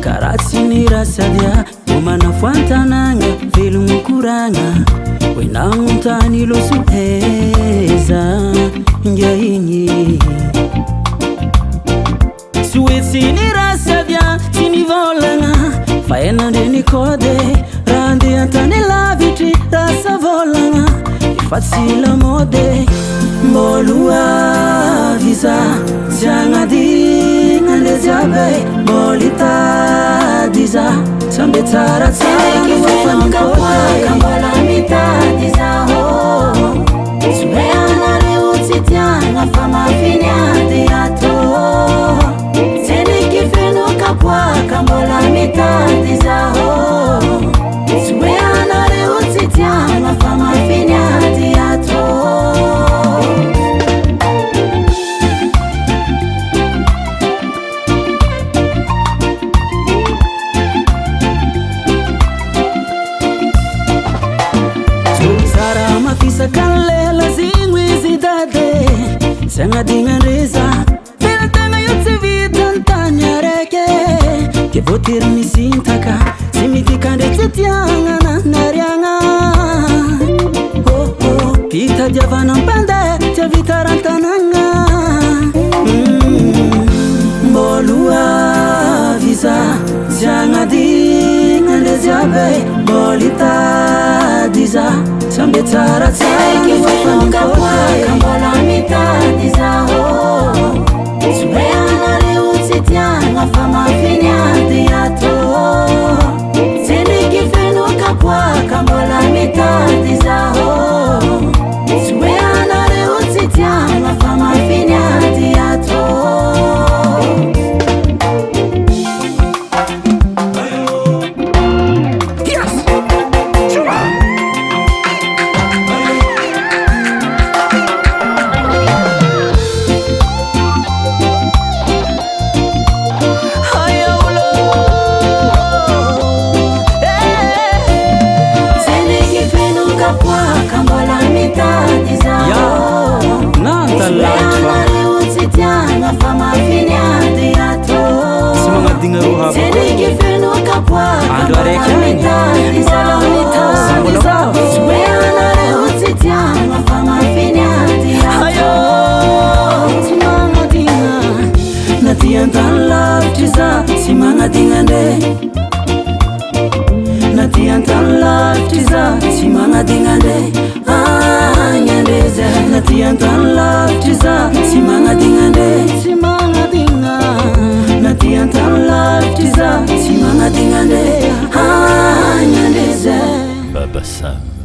karatsiny rasadia omana foantanagna velogno koragna hoe namontany loso eza inga igny sy hoe tsy nirasadia tsy nivolagna fa enandreny kode raha andeha antany lavitry rasa volagna efa tsy lamode mboloa viza sy agnadigna nde jiaby mbolo itady za sambe tsara tsara fanokapoaka mbola mitady zaho tsy hoe anareo tsy tiagna fa mafiny ady ato tseniky fenokapoaka mbola mitady zaho tsy hoe anareo tsy tiagna fa mafiny ady ato Kalela zingwe zidade sangadinga reza tena yo tsividantanya reke ke votir ni sintaka simitikande tsetianga na narianga oh oh pita javana pande tavitarantananga bolua visa sangadinga ndezabe bolita diza sambe tsara tsara fanokapoaka mbola mitady zaho tsy hoe anareo tsy tiagna fa mafiny ady ato tseniky fenokapoaka mbola mitady zaho tsy hoe anareo tsy tiagna fa mafiny ady ato Natiantan lavitry za tsy magnadignande agnandeza natiantan lavitry za tsy magnadignande tsy magnadigna natiantan lavitry za tsy magnadignande agnandeza Baba Sam